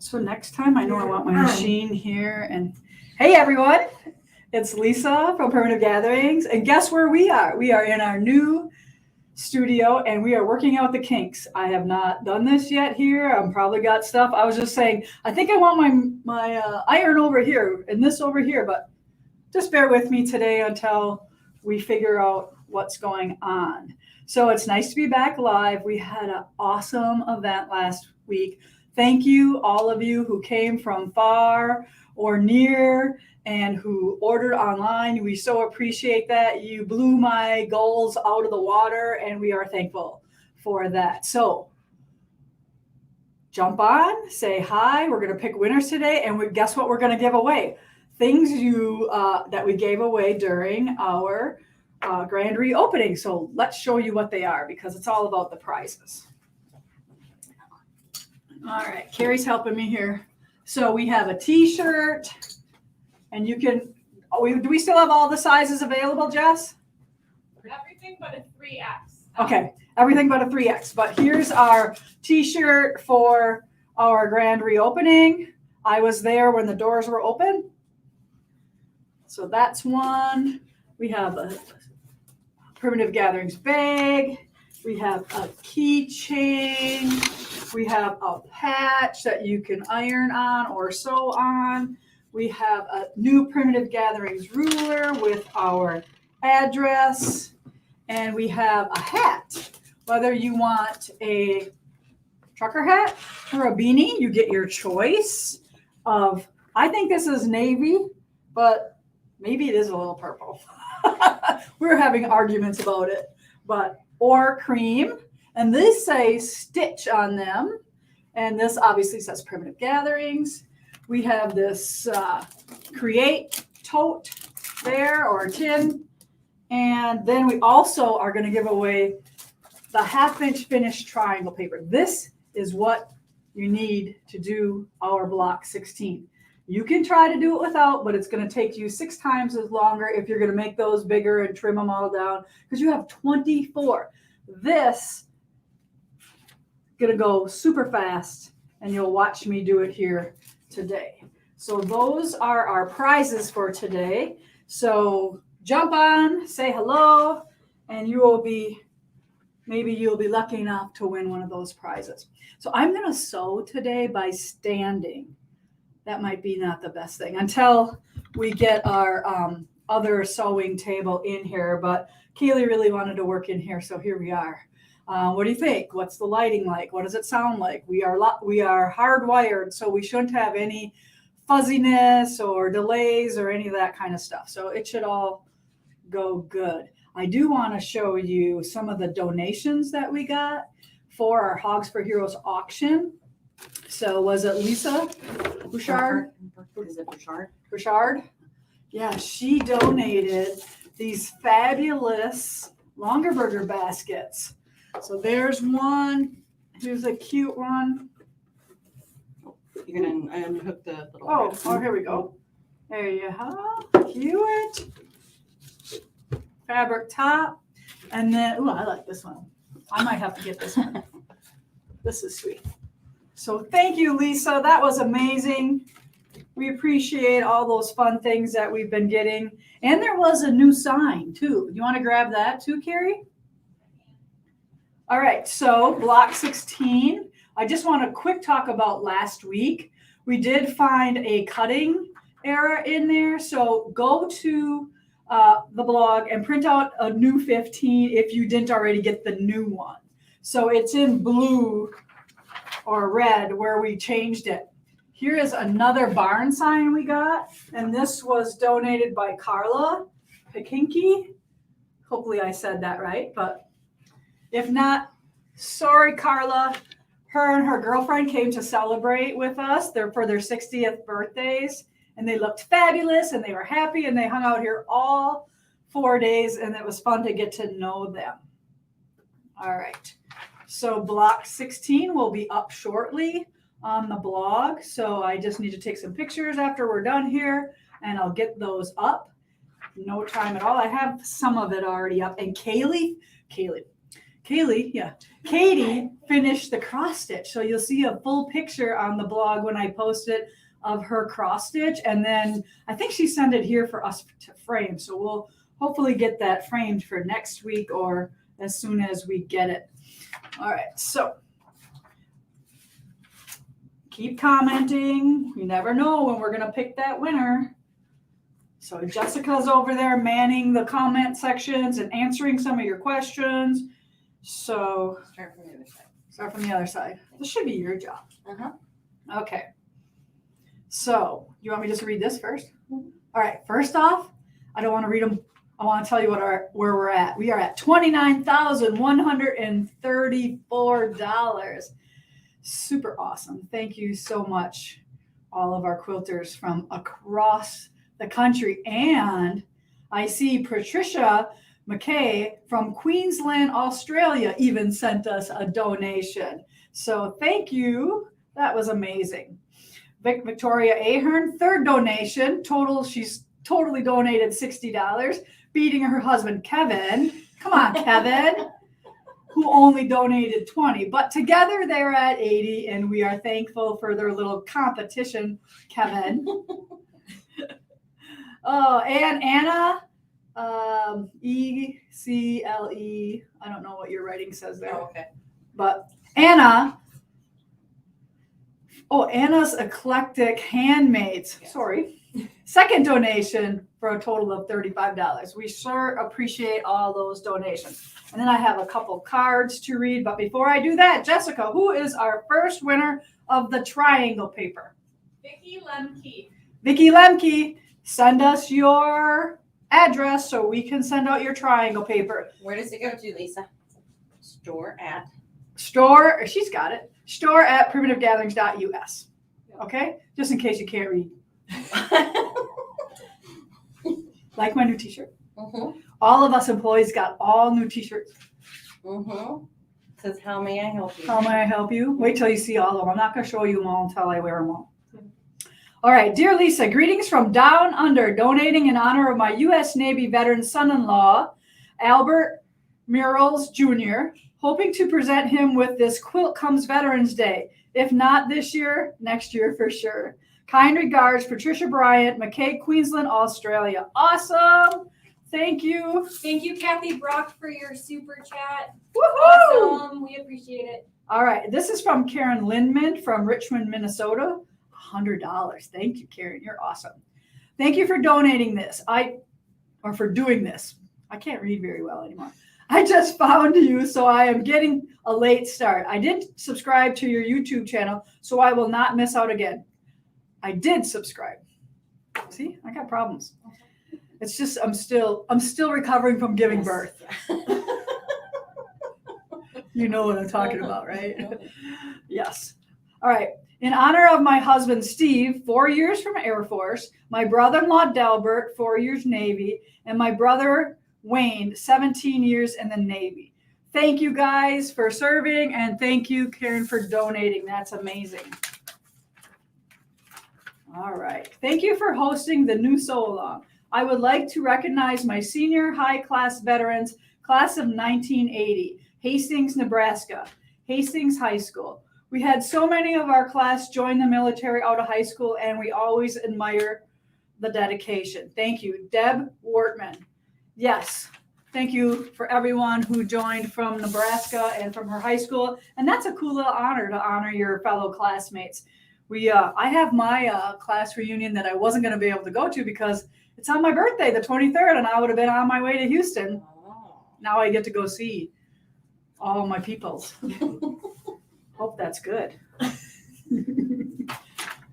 So next time I know I want my machine here. And hey everyone, it's Lisa from Primitive Gatherings. And guess where we are? We are in our new studio and we are working out the kinks. I have not done this yet here. I'm probably got stuff. I was just saying, I think I want my iron over here and this over here, but just bear with me today until we figure out what's going on. So it's nice to be back live. We had an awesome event last week. Thank you, all of you who came from far or near and who ordered online. We so appreciate that. You blew my goals out of the water, and we are thankful for that. So jump on, say hi. We're going to pick winners today, and guess what we're going to give away? Things that we gave away during our grand reopening. So let's show you what they are because it's all about the prizes. All right, Carrie's helping me here. So we have a t-shirt, and you can, do we still have all the sizes available, Jess? Everything but a 3X. Okay, everything but a 3X. But here's our t-shirt for our grand reopening. I was there when the doors were open. So that's one. We have a Primitive Gatherings bag. We have a keychain. We have a patch that you can iron on or sew on. We have a new Primitive Gatherings ruler with our address. And we have a hat. Whether you want a trucker hat or a beanie, you get your choice of, I think this is navy, but maybe it is a little purple. We're having arguments about it, or cream. And these say Stitch on them. And this obviously says Primitive Gatherings. We have this Create tote there or tin. And then we also are going to give away the 1/2-inch finished triangle paper. This is what you need to do our block 16. You can try to do it without, but it's going to take you 6 times as longer if you're going to make those bigger and trim them all down because you have 24. This going to go super fast, and you'll watch me do it here today. So those are our prizes for today. So jump on, say hello, and maybe you'll be lucky enough to win one of those prizes. So I'm going to sew today by standing. That might be not the best thing until we get our other sewing table in here. But Keely really wanted to work in here, so here we are. What do you think? What's the lighting like? What does it sound like? We are hardwired, so we shouldn't have any fuzziness or delays or any of that kind of stuff. So it should all go good. I do want to show you some of the donations that we got for our Hogs for Heroes auction. So was it Lisa Bouchard? Is it Bouchard? Bouchard? Yeah, she donated these fabulous Longerburger baskets. So there's one. Here's a cute one. You're going to unhook the little... Oh, here we go. There you have. Cute. Fabric top. And then, I like this one. I might have to get this one. This is sweet. So thank you, Lisa. That was amazing. We appreciate all those fun things that we've been getting. And there was a new sign, too. You want to grab that, too, Carrie? All right, so block 16. I just want to quick talk about last week. We did find a cutting error in there. So go to the blog and print out a new 15 if you didn't already get the new one. So it's in blue or red where we changed it. Here is another barn sign we got, and this was donated by Carla Pikinky. Hopefully I said that right, but if not, sorry, Carla. Her and her girlfriend came to celebrate with us for their 60th birthdays, and they looked fabulous, and they were happy, and they hung out here all 4 days, and it was fun to get to know them. All right. So block 16 will be up shortly on the blog. So I just need to take some pictures after we're done here, and I'll get those up. No time at all. I have some of it already up. And Kaylee Katie finished the cross stitch. So you'll see a full picture on the blog when I post it of her cross stitch. And then I think she sent it here for us to frame. So we'll hopefully get that framed for next week or as soon as we get it. All right, so keep commenting. You never know when we're gonna pick that winner. So Jessica's over there manning the comment sections and answering some of your questions. So Start from the other side. start from the other side. This should be your job. Uh-huh. Okay. So you want me to just read this first? All right. First off, I don't want to read them. I want to tell you where we're at. We are at $29,134. Super awesome. Thank you so much, all of our quilters from across the country. And I see Patricia McKay from Queensland, Australia even sent us a donation. So thank you. That was amazing. Victoria Ahern, third donation. Total, she's totally donated $60, beating her husband, Kevin. Come on, Kevin, who only donated 20. But together they're at 80, and we are thankful for their little competition, Kevin. Oh, and Anna, ECLE. I don't know what your writing says there. Oh, okay. But Anna, Anna's Eclectic Handmaids. Yes. Sorry. Second donation for a total of $35. We sure appreciate all those donations. And then I have a couple cards to read. But before I do that, Jessica, who is our first winner of the triangle paper? Vicki Lemke. Vicki Lemke, send us your address so we can send out your triangle paper. Where does it go to, Lisa? Store at. She's got it. Store at primitivegatherings.us. Okay? Just in case you can't read. Like my new t-shirt. Mm-hmm. All of us employees got all new t-shirts. Mm-hmm. Says, how may I help you? How may I help you? Wait till you see all of them. I'm not going to show you them all until I wear them all. All right. Dear Lisa, greetings from down under, donating in honor of my U.S. Navy veteran son-in-law, Albert Murrells Jr., hoping to present him with this Quilt Comes Veterans Day. If not this year, next year for sure. Kind regards, Patricia Bryant, McKay, Queensland, Australia. Awesome. Thank you. Thank you, Kathy Brock, for your super chat. Woohoo! Awesome. We appreciate it. All right. This is from Karen Lindman from Richmond, Minnesota. $100. Thank you, Karen. You're awesome. Thank you for donating this. For doing this. I can't read very well anymore. I just found you, so I am getting a late start. I did subscribe to your YouTube channel, so I will not miss out again. I did subscribe. See, I got problems. It's just I'm still recovering from giving birth. You know what I'm talking about, right? Yes. All right. In honor of my husband, Steve, 4 years from Air Force, my brother-in-law, Delbert, 4 years Navy, and my brother, Wayne, 17 years in the Navy. Thank you guys for serving, and thank you, Karen, for donating. That's amazing. All right. Thank you for hosting the new Sew Along. I would like to recognize my senior high class veterans, class of 1980, Hastings, Nebraska, Hastings High School. We had so many of our class join the military out of high school, and we always admire the dedication. Thank you, Deb Wortman. Yes, thank you for everyone who joined from Nebraska and from her high school. And that's a cool little honor to honor your fellow classmates. I have my class reunion that I wasn't going to be able to go to because it's on my birthday, the 23rd, and I would have been on my way to Houston. Oh. Now I get to go see all my peoples. Hope that's good.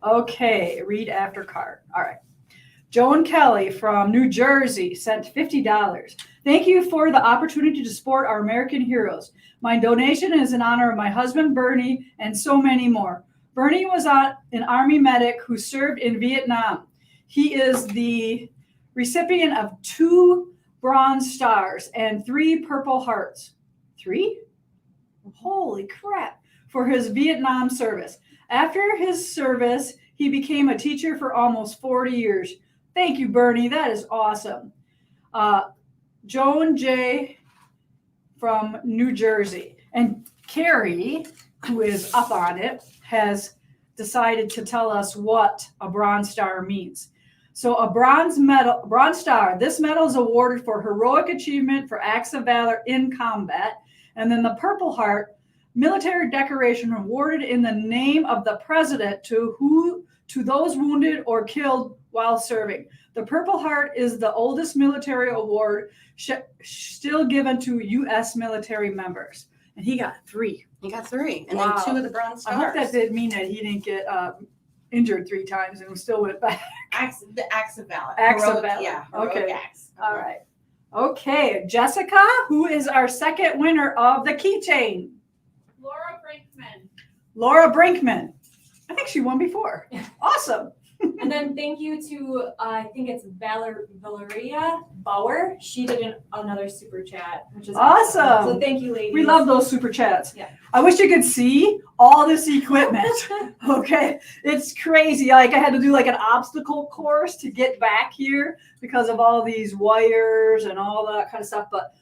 Okay, read after card. All right. Joan Kelly from New Jersey sent $50. Thank you for the opportunity to support our American heroes. My donation is in honor of my husband, Bernie, and so many more. Bernie was an Army medic who served in Vietnam. He is the recipient of 2 Bronze Stars and 3 Purple Hearts. 3? Holy crap. For his Vietnam service. After his service, he became a teacher for almost 40 years. Thank you, Bernie. That is awesome. Joan J. from New Jersey. And Carrie, who is up on it, has decided to tell us what a Bronze Star means. So a bronze star, this medal is awarded for heroic achievement for acts of valor in combat. And then the Purple Heart, military decoration awarded in the name of the president to those wounded or killed while serving. The Purple Heart is the oldest military award still given to U.S. military members. And he got 3. You got 3, and Wow. then 2 of the Bronze Stars. I hope that did mean that he didn't get injured 3 times and still went back. The acts of valor. Acts of Heroic- valor. Yeah, heroic Okay. acts. All right. Okay, Jessica, who is our second winner of the keychain? Laura Brinkman. Laura Brinkman. I think she won before. Awesome. And then thank you to, I think it's Valeria Bauer. She did another super chat, which is Awesome. So thank you, ladies. We love those super chats. Yeah. I wish you could see all this equipment. Okay. It's crazy. Like I had to do like an obstacle course to get back here because of all these wires and all that kind of stuff. But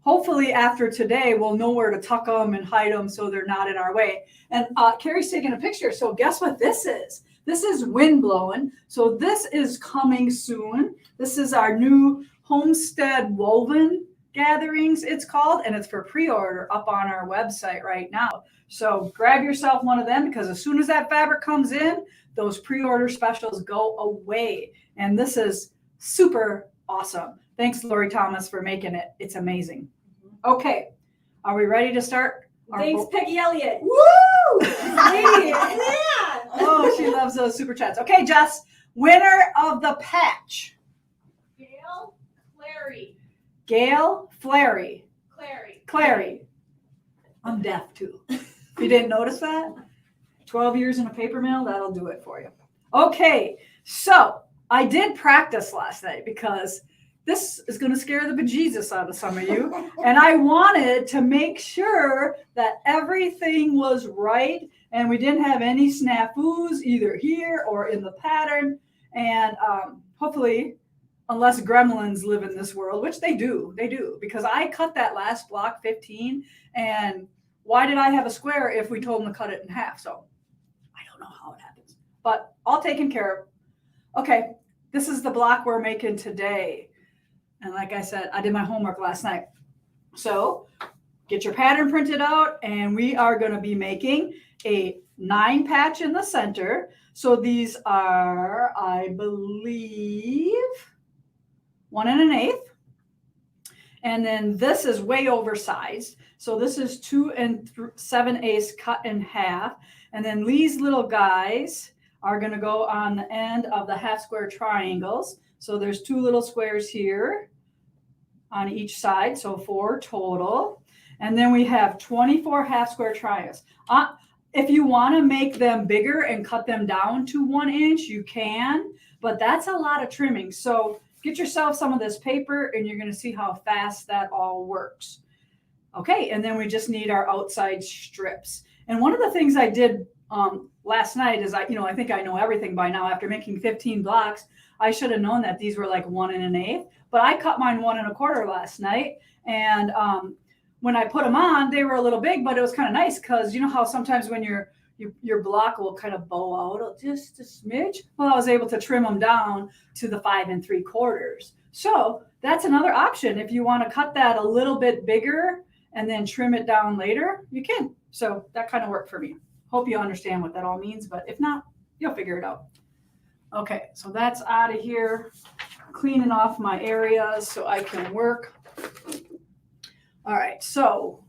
hopefully after today, we'll know where to tuck them and hide them so they're not in our way. And Carrie's taking a picture. So guess what this is? This is wind blowing. So this is coming soon. This is our new Homestead Woven Gatherings, it's called, and it's for pre-order up on our website right now. So grab yourself one of them because as soon as that fabric comes in, those pre-order specials go away. And this is super awesome. Thanks, Lori Thomas, for making it. It's amazing. Okay, are we ready to start? Thanks, Peggy Elliott. Woo! Lady, yeah. Oh, she loves those super chats. Okay, Jess, winner of the patch. Gail Clary. Gail Flary. Clary. I'm deaf too. You didn't notice that? 12 years in a paper mill, that'll do it for you. Okay, so I did practice last night because this is going to scare the bejesus out of some of you. And I wanted to make sure that everything was right and we didn't have any snafus either here or in the pattern. And hopefully, unless gremlins live in this world, which they do, because I cut that last block 15. And why did I have a square if we told them to cut it in half? So I don't know how it happens, but all taken care of. Okay, this is the block we're making today. And like I said, I did my homework last night. So get your pattern printed out and we are going to be making a 9 patch in the center. So these are, I believe, 1 1/8. And then this is way oversized. So this is 2 7/8 cut in half. And then these little guys are going to go on the end of the half square triangles. So there's 2 little squares here on each side, so 4 total. And then we have 24 half square triangles. If you want to make them bigger and cut them down to 1 inch, you can, but that's a lot of trimming. So get yourself some of this paper and you're going to see how fast that all works. Okay, and then we just need our outside strips. And one of the things I did last night is I think I know everything by now. After making 15 blocks, I should have known that these were like 1 1/8, but I cut mine 1 1/4 last night. And when I put them on, they were a little big, but it was kind of nice because you know how sometimes when your block will kind of bow out just a smidge. Well, I was able to trim them down to the 5 3/4. So that's another option. If you want to cut that a little bit bigger and then trim it down later, you can. So that kind of worked for me. Hope you understand what that all means, but if not, you'll figure it out. Okay, so that's out of here. Cleaning off my areas so I can work. All right, so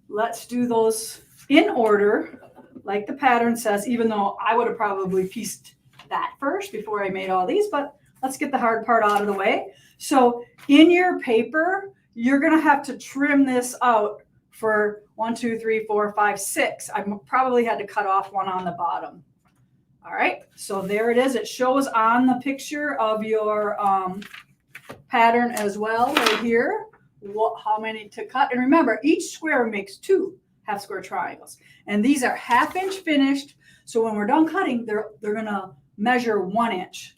let's do those in order, like the pattern says, even though I would have probably pieced that first before I made all these, but let's get the hard part out of the way. So in your paper, you're gonna have to trim this out for 1, 2, 3, 4, 5, 6. I probably had to cut off one on the bottom. All right, so there it is. It shows on the picture of your pattern as well right here, how many to cut. And remember, each square makes 2 half square triangles. And these are 1/2 inch finished. So when we're done cutting, they're gonna measure 1 inch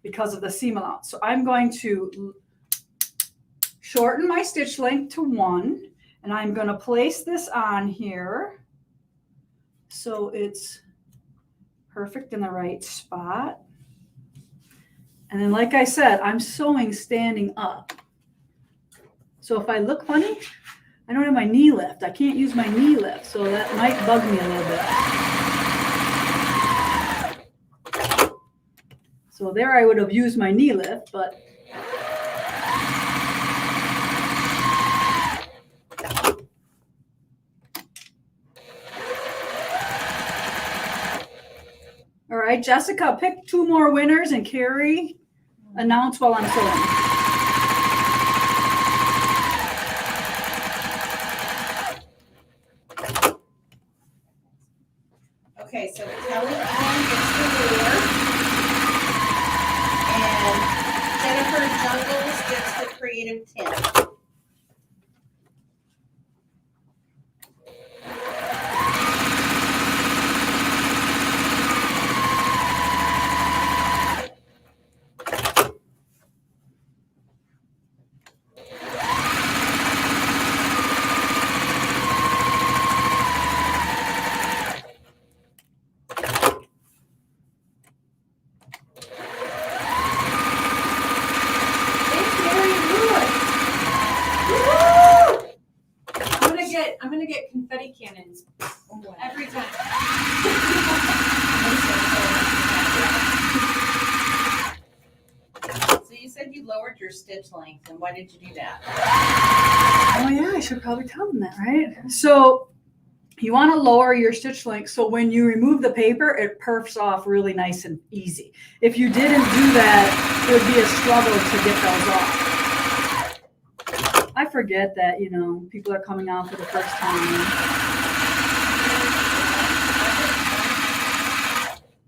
because of the seam allowance. So I'm going to shorten my stitch length to 1, and I'm going to place this on here so it's perfect in the right spot. And then, like I said, I'm sewing standing up. So if I look funny, I don't have my knee lift. I can't use my knee lift, so that might bug me a little bit. So there I would have used my knee lift, but all right, Jessica, pick 2 more winners and Carrie, announce while I'm sewing. Okay, so Kelly Ann gets the ruler. And Jennifer Jungles gets the creative tin. I'm gonna get confetti cannons every time. So you said you lowered your stitch length, and why did you do that? Oh yeah, I should probably tell them that, right? So you want to lower your stitch length so when you remove the paper, it perfs off really nice and easy. If you didn't do that, it would be a struggle to get those off. I forget that, you know, people are coming on for the first time.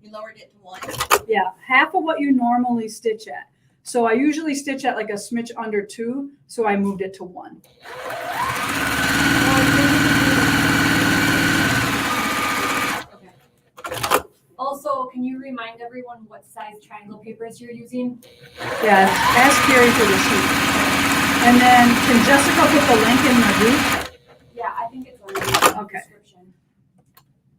You lowered it to 1. Yeah, half of what you normally stitch at. So I usually stitch at like a smidge under 2, so I moved it to 1. Also, can you remind everyone what size triangle papers you're using? Yeah, ask Carrie for the sheet. And then can Jessica put the link in the group? Yeah, I think it's on the description.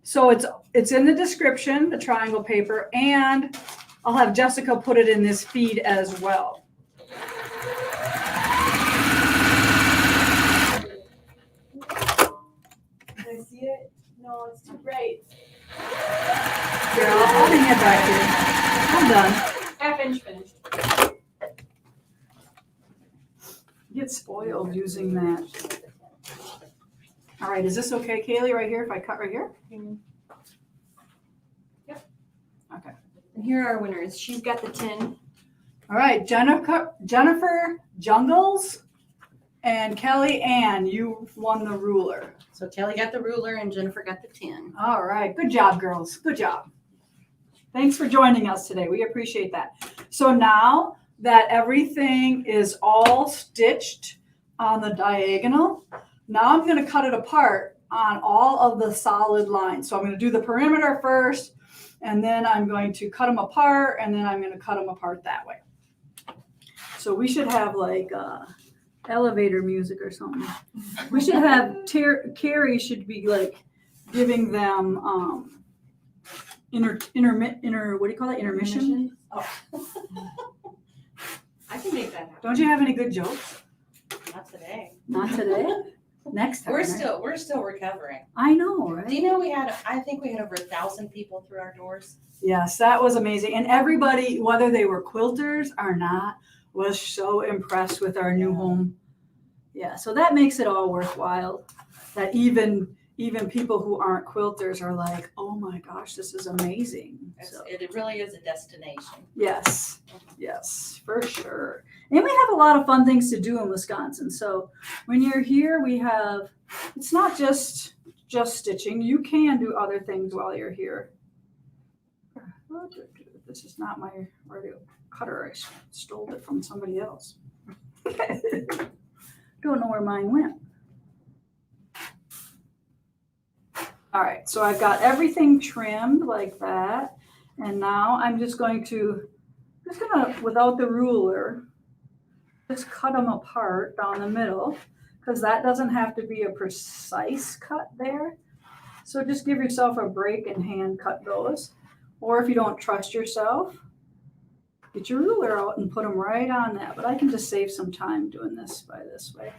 So it's in the description, the triangle paper, and I'll have Jessica put it in this feed as well. Can I see it? No, it's too bright. Here, I'll hang it back here. I'm done. Half-inch finished. Get spoiled using that. All right, is this okay, Kaylee, right here, if I cut right here? Yep. Okay. And here are our winners. She's got the tin. All right, Jennifer Jungles and Kelly Ann, you won the ruler. So Kelly got the ruler and Jennifer got the tin. All right, good job, girls. Good job. Thanks for joining us today. We appreciate that. So now that everything is all stitched on the diagonal, now I'm going to cut it apart on all of the solid lines. So I'm going to do the perimeter first, and then I'm going to cut them apart, and then I'm going to cut them apart that way. So we should have like elevator music or something. We should have, Carrie should be like giving them what do you call that? Intermission? Oh. I can make that happen. Don't you have any good jokes? Not today. Not today? Next time. We're right? still recovering. I know, right? Do you know I think we had over 1,000 people through our doors. Yes, that was amazing. And everybody, whether they were quilters or not, was so impressed with our new home. Yeah, so that makes it all worthwhile. That even people who aren't quilters are like, oh my gosh, this is amazing. So, It really is a destination. yes, for sure. And we have a lot of fun things to do in Wisconsin. So when you're here, it's not just stitching. You can do other things while you're here. This is not my radio cutter. I stole it from somebody else. Don't know where mine went. All right, so I've got everything trimmed like that. And now I'm just gonna, without the ruler, just cut them apart down the middle, because that doesn't have to be a precise cut there. So just give yourself a break and hand cut those. Or if you don't trust yourself, get your ruler out and put them right on that. But I can just save some time doing this by this way.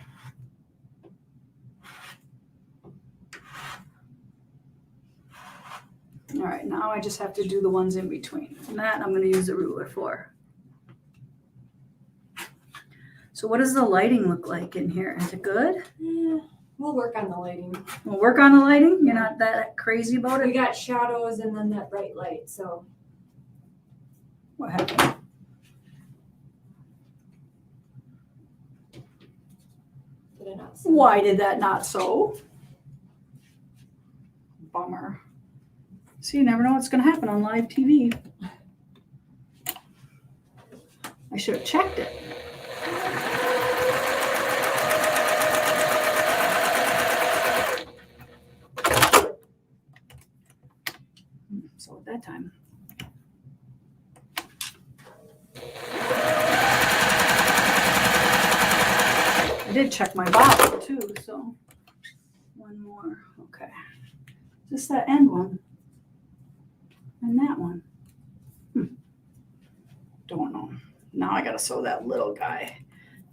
All right, now I just have to do the ones in between. And that I'm going to use the ruler for. So what does the lighting look like in here? Is it good? Yeah, we'll work on the lighting. We'll work on the lighting? You're not that crazy about We it? got shadows and then that bright light, so. What happened? Did I not see? Why did that not so? Bummer. See, you never know what's going to happen on live TV. I should have checked it. So at that time. I did check my bottle too, so one more. Okay. Just that end one. And that one. Don't know. Now I gotta sew that little guy.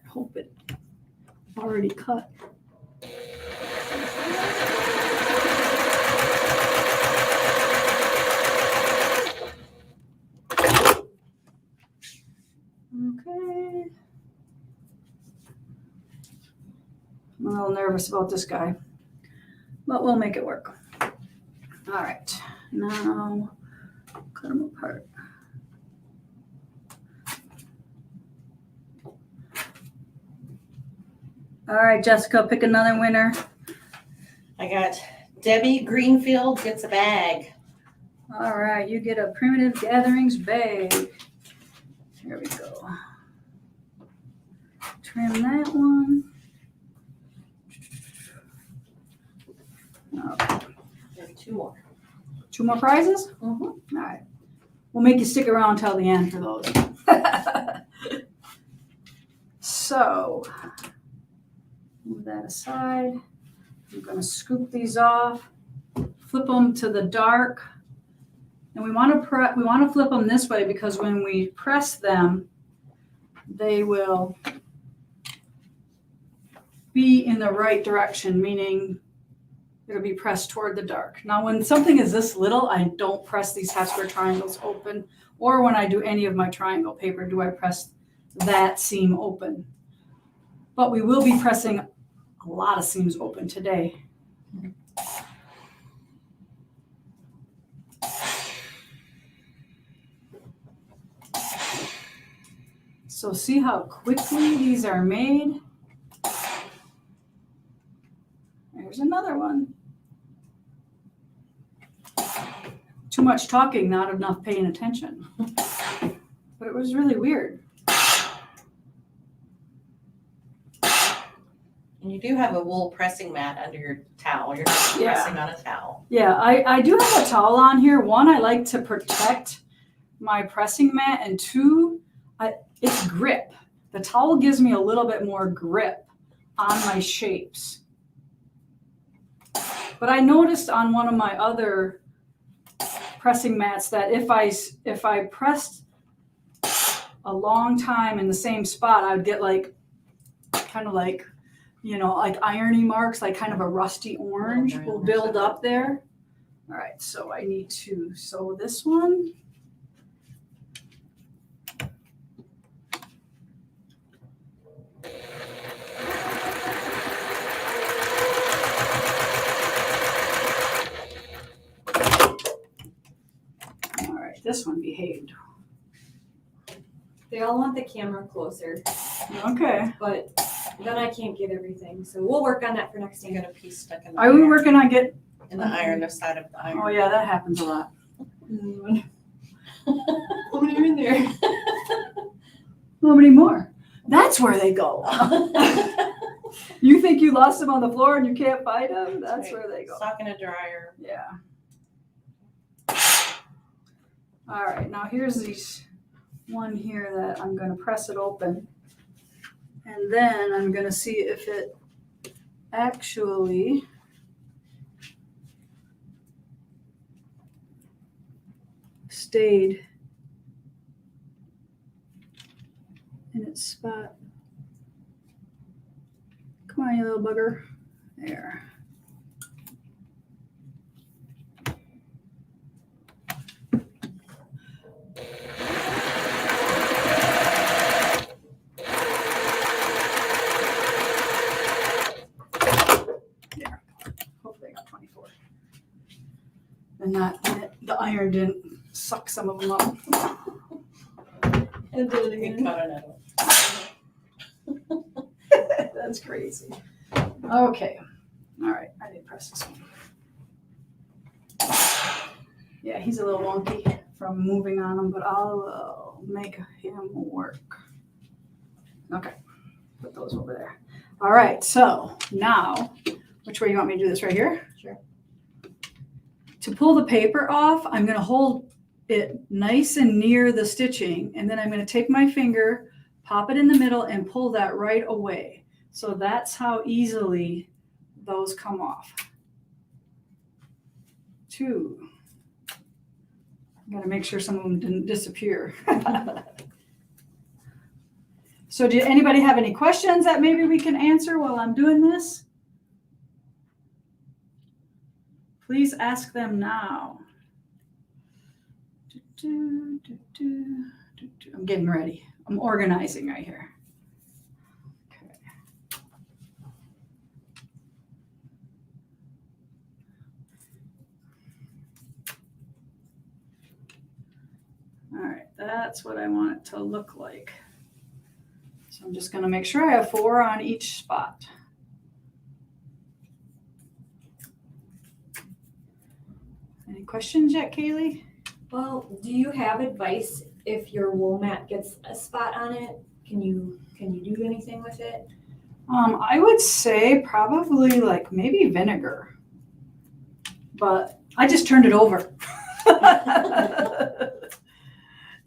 I hope it already cut. Okay. I'm a little nervous about this guy, but we'll make it work. All right, now cut them apart. All right, Jessica, pick another winner. I got Debbie Greenfield gets a bag. All right, you get a Primitive Gatherings bag. Here we go. Trim that one. Okay. There are 2 more. 2 more prizes? Mm-hmm. All right. We'll make you stick around till the end for those. So, move that aside. I'm going to scoop these off, flip them to the dark. And we want to flip them this way because when we press them, they will be in the right direction, meaning it'll be pressed toward the dark. Now, when something is this little, I don't press these half square triangles open, or when I do any of my triangle paper, do I press that seam open. But we will be pressing a lot of seams open today. So see how quickly these are made. There's another one. Too much talking, not enough paying attention. But it was really weird. And you do have a wool pressing mat under your towel. You're not Yeah. pressing on a towel. Yeah, I do have a towel on here. One, I like to protect my pressing mat, and 2, it's grip. The towel gives me a little bit more grip on my shapes. But I noticed on one of my other pressing mats that if I pressed a long time in the same spot, I would get like kind of like, you know, like irony marks, like kind of a rusty orange will build up there. All right, so I need to sew this one. All right, this one behaved. They all want the camera closer, Okay. but then I can't get everything. So we'll work on that for next You time. got a piece stuck in the Are we iron. working on get? In the iron, the side of the iron. Oh yeah, that happens a lot. How many are in there? How many more? That's where they go. You think you lost them on the floor and you can't find them? That's where they go. Sock in a dryer. Yeah. All right, now here's these one here that I'm going to press it open. And then I'm gonna see if it actually stayed in its spot. Come on, you little bugger. There. There. Hopefully I got 24. And the iron didn't suck some of them up. And do it again. That's crazy. Okay. All right. I didn't press this one. Yeah, he's a little wonky from moving on him, but I'll make him work. Okay. Put those over there. All right. So now, which way you want me to do this? Right here? Sure. To pull the paper off, I'm going to hold it nice and near the stitching, and then I'm going to take my finger, pop it in the middle, and pull that right away. So that's how easily those come off. 2. Got to make sure some of them didn't disappear. So did anybody have any questions that maybe we can answer while I'm doing this? Please ask them now. I'm getting ready. I'm organizing right here. Okay. All right, that's what I want it to look like. So I'm just going to make sure I have 4 on each spot. Any questions yet, Kaylee? Well, do you have advice if your wool mat gets a spot on it? Can you do anything with it? I would say probably like maybe vinegar, but I just turned it over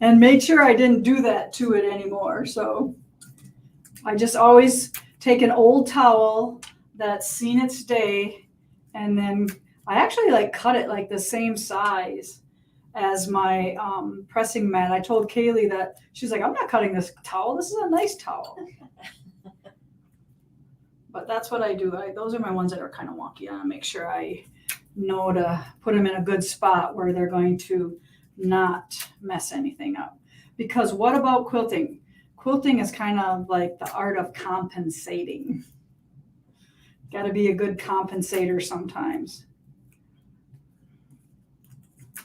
and made sure I didn't do that to it anymore. So I just always take an old towel that's seen its day, and then I actually like cut it like the same size as my pressing mat. I told Kaylee that. She's like, I'm not cutting this towel. This is a nice towel. But that's what I do. Those are my ones that are kind of wonky. I make sure I know to put them in a good spot where they're going to not mess anything up. Because what about quilting? Quilting is kind of like the art of compensating. Got to be a good compensator sometimes.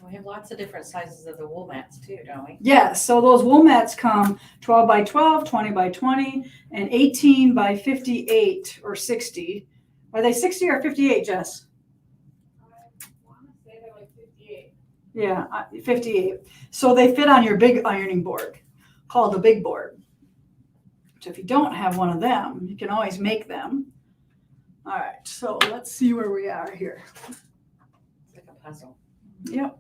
We have lots of different sizes of the wool mats too, don't we? Yes, so those wool mats come 12 by 12, 20 by 20, and 18 by 58 or 60. Are they 60 or 58, Jess? I want to say they're like 58. Yeah, 58. So they fit on your big ironing board called a big board. So if you don't have one of them, you can always make them. All right, so let's see where we are here. It's like a puzzle. Yep.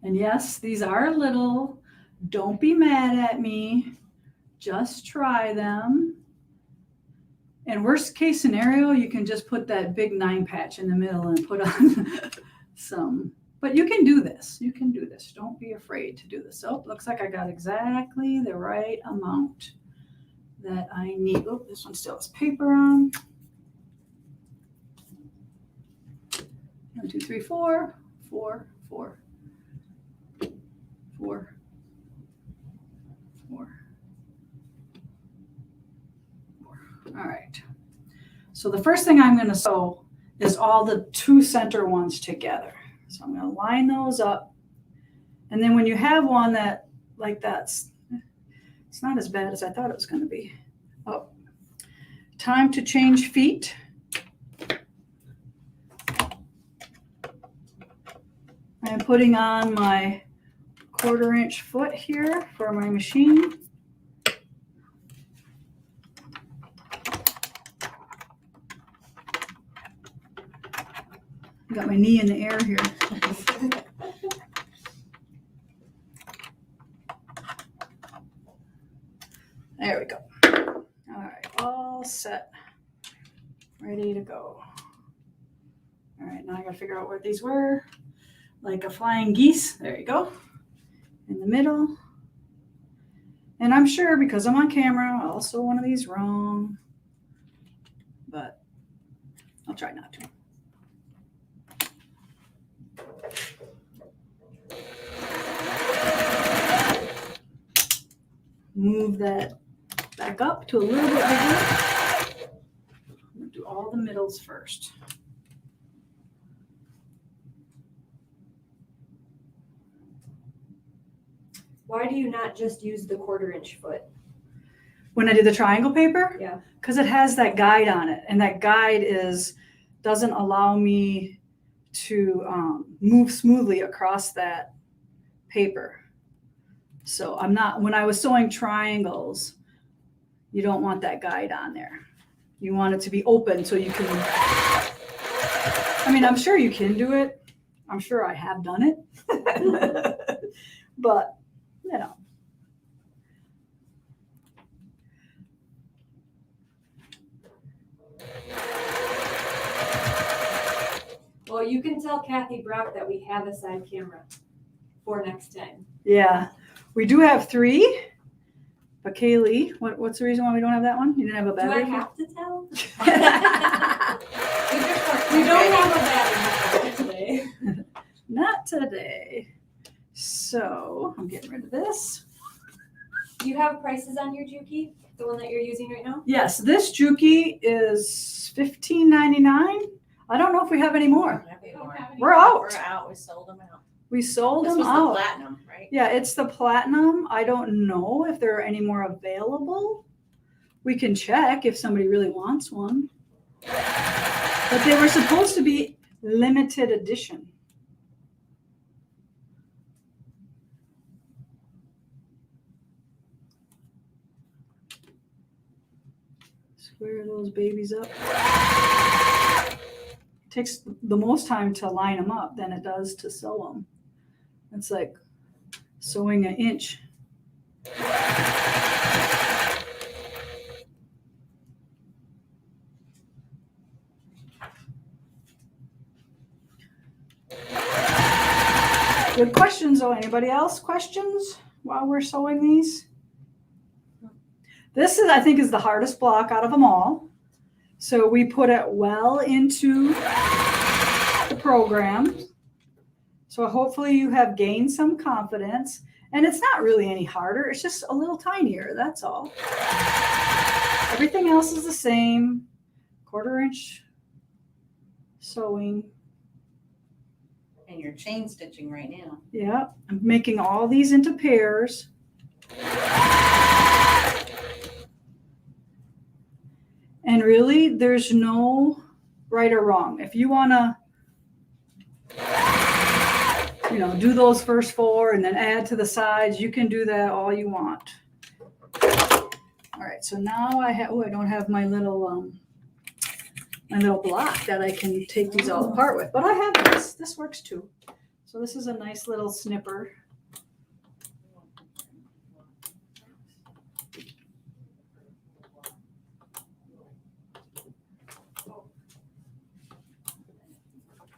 And yes, these are little. Don't be mad at me. Just try them. And worst case scenario, you can just put that big 9 patch in the middle and put on some. But you can do this. You can do this. Don't be afraid to do this. Oh, looks like I got exactly the right amount that I need. Oh, this one still has paper on. 1, 2, 3, 4, 4, 4, 4, 4. All right. So the first thing I'm going to sew is all the 2 center ones together. So I'm going to line those up. And then when you have one that like that's, it's not as bad as I thought it was going to be. Oh, time to change feet. I'm putting on my 1/4 inch foot here for my machine. Got my knee in the air here. There we go. All right, all set. Ready to go. All right, now I gotta figure out where these were. Like a flying geese. There you go. In the middle. And I'm sure because I'm on camera, I'll sew one of these wrong. But I'll try not to. Move that back up to a little bit bigger. I'm gonna do all the middles first. Why do you not just use the 1/4 inch foot? When I did the triangle paper? Yeah. Because it has that guide on it, and that guide doesn't allow me to move smoothly across that paper. So when I was sewing triangles, you don't want that guide on there. You want it to be open so you can, I'm sure you can do it. I'm sure I have done it. But, you know. Well, you can tell Kathy Brock that we have a side camera for next time. Yeah, we do have 3. But Kaylee, what's the reason why we don't have that one? You didn't have a Do I battery? have to tell? We We don't have a battery today. Not today. So I'm getting rid of this. Do you have prices on your Juki? The one that you're using right now? Yes, this Juki is $15.99. I don't know if we have any more. We're out. We're out. We sold them out. We sold This them was the out. platinum, right? Yeah, it's the platinum. I don't know if there are any more available. We can check if somebody really wants one. But they were supposed to be limited edition. Square those babies up. Takes the most time to line them up than it does to sew them. It's like sewing an inch. Good questions though. Anybody else questions while we're sewing these? This I think is the hardest block out of them all. So we put it well into the program. So hopefully you have gained some confidence, and it's not really any harder. It's just a little tinier, that's all. Everything else is the same. 1/4 inch sewing. And you're chain stitching right now. Yeah, I'm making all these into pairs. And really, there's no right or wrong. If you want to, do those first 4 and then add to the sides, you can do that all you want. All right, so now I don't have my little block that I can take these all apart with, but I have this. This works too. So this is a nice little snipper.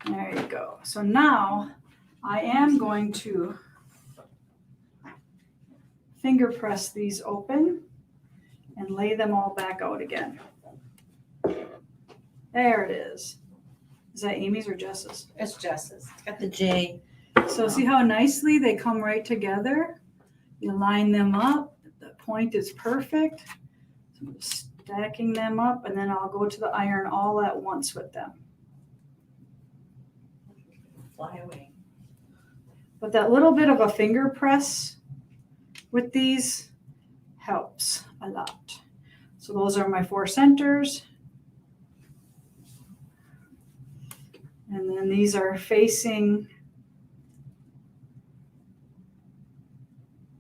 There you go. So now I am going to finger press these open and lay them all back out again. There it is. Is that Amy's or Jess's? It's Jess's. It's got the J. So see how nicely they come right together? You line them up. The point is perfect. So I'm stacking them up, and then I'll go to the iron all at once with them. Fly away. But that little bit of a finger press with these helps a lot. So those are my 4 centers. And then these are facing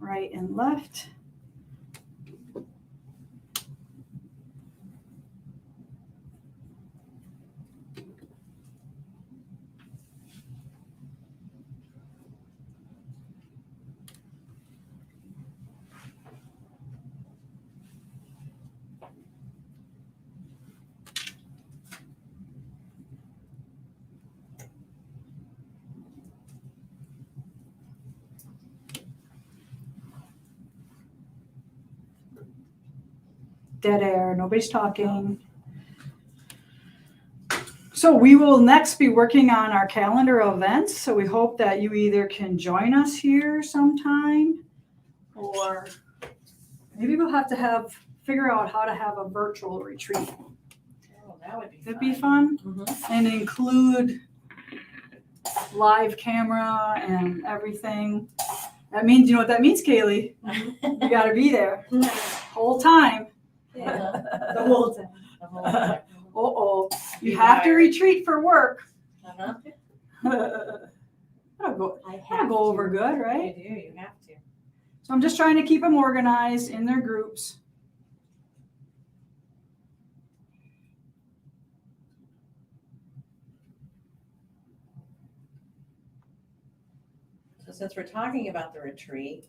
right and left. dead air, nobody's talking. So we will next be working on our calendar events. So we hope that you either can join us here sometime, or maybe we'll have to figure out how to have a virtual retreat. Oh, that would be It'd be fun, and include live camera and everything. That means, you know what that means, Kaylee? You got to be there whole time. Yeah. The whole time. The whole time. Uh-oh, you Be have to wired. retreat for work. Uh-huh. That'll go, I that'll have go over to. good, right? You do, you have to. So I'm just trying to keep them organized in their groups. So since we're talking about the retreat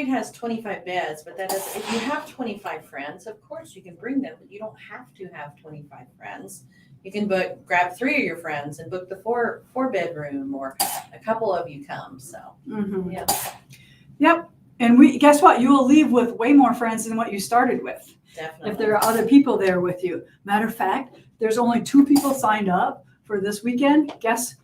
has 25 beds, but that is, if you have 25 friends, of course you can bring them, but you don't have to have 25 friends. You can grab 3 of your friends and book the four bedroom, or a couple of you come, so. Mm-hmm. Yeah. Yep. And guess what? You will leave with way more friends than what you started with. Definitely. If there are other people there with you. Matter of fact, there's only 2 people signed up for this weekend. Guess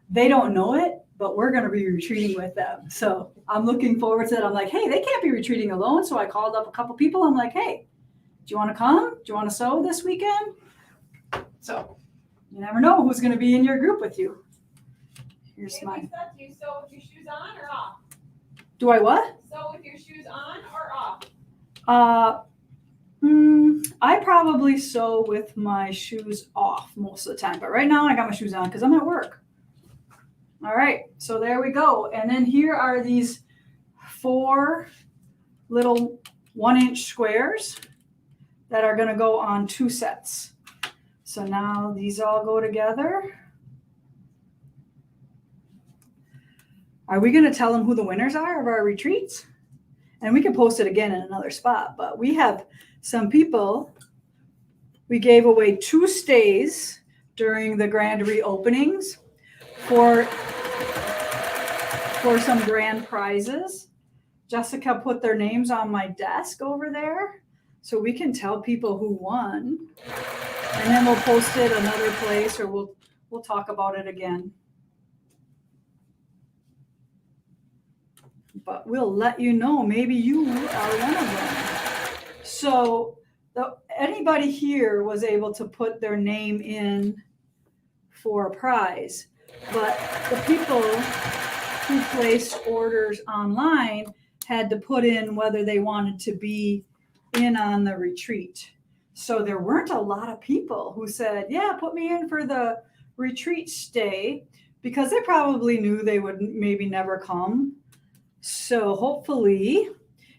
they don't know it, but we're going to be retreating with them. So I'm looking forward to it. I'm like, hey, they can't be retreating alone. So I called up a couple people. I'm like, hey, do you want to come? Do you want to sew this weekend? So you never know who's going to be in your group with you. Here's Hey, my, Lisa, do you sew with your shoes on or off? do I what? Sew with your shoes on or off? I probably sew with my shoes off most of the time, but right now I got my shoes on because I'm at work. All right, so there we go. And then here are these 4 little 1-inch squares that are going to go on 2 sets. So now these all go together. Are we going to tell them who the winners are of our retreats? And we can post it again in another spot, but we have some people. We gave away 2 stays during the grand reopenings for some grand prizes. Jessica put their names on my desk over there so we can tell people who won. And then we'll post it another place, or we'll talk about it again. But we'll let you know, maybe you are one of them. So anybody here was able to put their name in for a prize, but the people who placed orders online had to put in whether they wanted to be in on the retreat. So there weren't a lot of people who said, yeah, put me in for the retreat stay, because they probably knew they would maybe never come. So hopefully,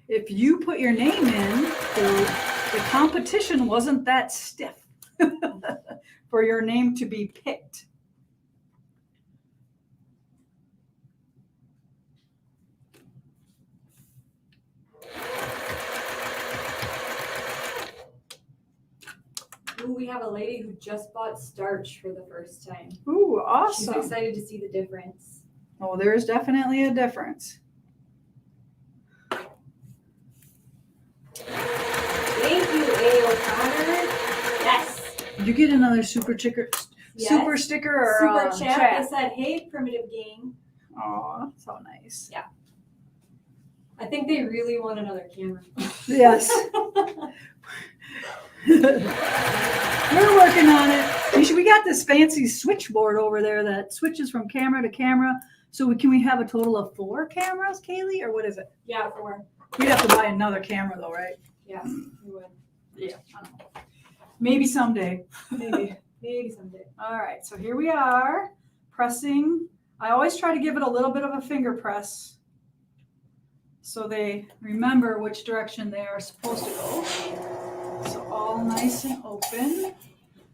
if you put your name in, the competition wasn't that stiff for your name to be picked. Ooh, we have a lady who just bought starch for the first time. Ooh, She's awesome. excited to see the difference. Oh, there's definitely a difference. Thank you, A. O'Connor. Yes. Did you get another super sticker, Yes. super sticker or Super chat. chat? They said, hey, primitive gang. Oh, so nice. I think they really want another camera. Yes. We're working on it. We got this fancy switchboard over there that switches from camera to camera. So can we have a total of 4 cameras, Kaylee, or what is it? Yeah, for We'd have to buy another camera though, right? yeah, we would. Yeah. I don't know. Maybe someday. Maybe someday. All right, so here we are pressing. I always try to give it a little bit of a finger press so they remember which direction they are supposed to go. So all nice and open.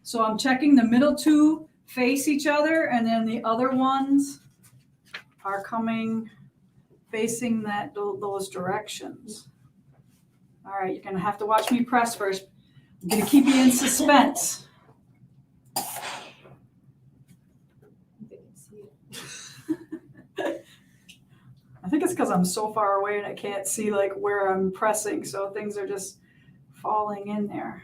So I'm checking the middle 2 face each other, and then the other ones are coming facing those directions. All right, you're gonna have to watch me press first. I'm gonna keep you in suspense. They can see it. I think it's because I'm so far away and I can't see like where I'm pressing, so things are just falling in there.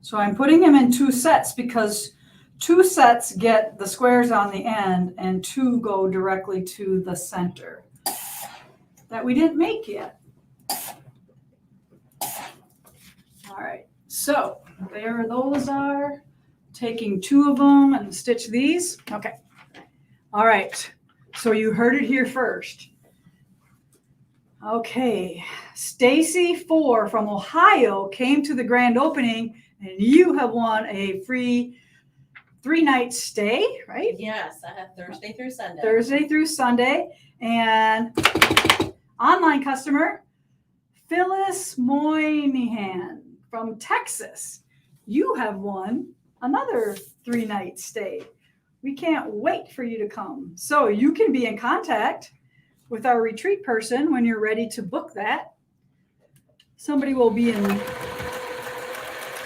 So I'm putting them in 2 sets because 2 sets get the squares on the end and 2 go directly to the center that we didn't make yet. All right, so there those are. Taking 2 of them and stitch these. Okay. All right, so you heard it here first. Okay, Stacy 4 from Ohio came to the grand opening and you have won a free 3-night stay, right? Yes, I have Thursday through Sunday. Thursday through Sunday. And online customer, Phyllis Moynihan from Texas. You have won another 3-night stay. We can't wait for you to come. So you can be in contact with our retreat person when you're ready to book that. Somebody will be in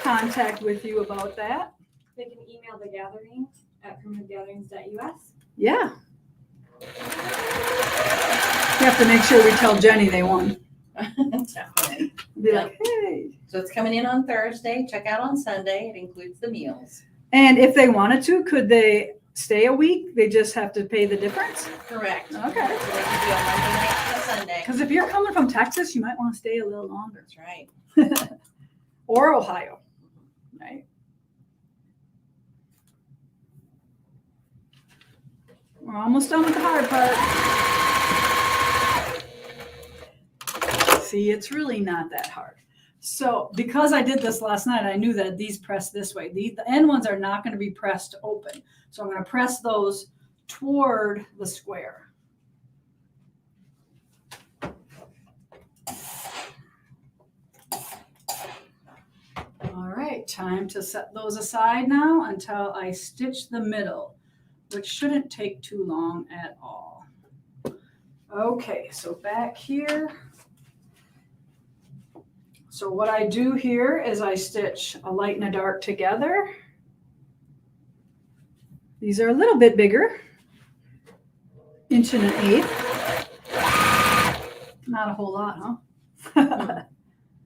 contact with you about that. They can email the gathering at primitivegatherings.us. Yeah. You have to make sure we tell Jenny they won. Definitely. Be like, hey. So it's coming in on Thursday. Check out on Sunday. It includes the meals. And if they wanted to, could they stay a week? They just have to pay the difference? Correct. Okay. So they can do a Monday night to Sunday. Because if you're coming from Texas, you might want to stay a little longer. That's right. Or Ohio, right? We're almost done with the hard part. See, it's really not that hard. So because I did this last night, I knew that these press this way. The end ones are not going to be pressed open. So I'm going to press those toward the square. All right, time to set those aside now until I stitch the middle, which shouldn't take too long at all. Okay, so back here. So what I do here is I stitch a light and a dark together. These are a little bit bigger, 1 1/8. Not a whole lot, huh?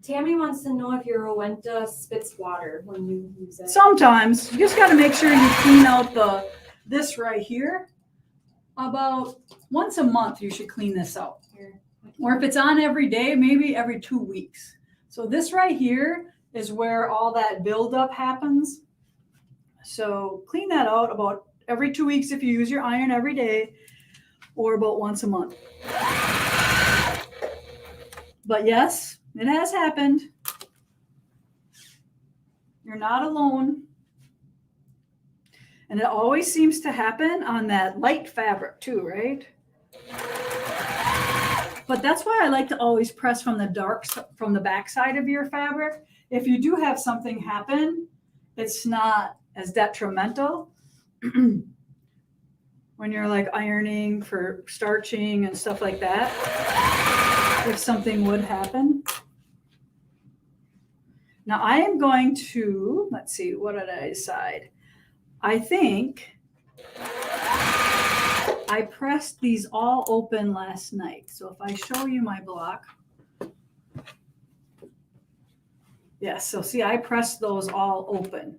Tammy wants to know if your Rowenta spits water when you use it. Sometimes you just got to make sure you clean out this right here. About once a month, you should clean this out. Here. Or if it's on every day, maybe every 2 weeks. So this right here is where all that buildup happens. So clean that out about every 2 weeks if you use your iron every day, or about once a month. But yes, it has happened. You're not alone. And it always seems to happen on that light fabric too, right? But that's why I like to always press from the back side of your fabric. If you do have something happen, it's not as detrimental when you're like ironing for starching and stuff like that. If something would happen. Now I am going to, let's see, what did I decide? I think I pressed these all open last night. So if I show you my block. Yes, so see, I pressed those all open.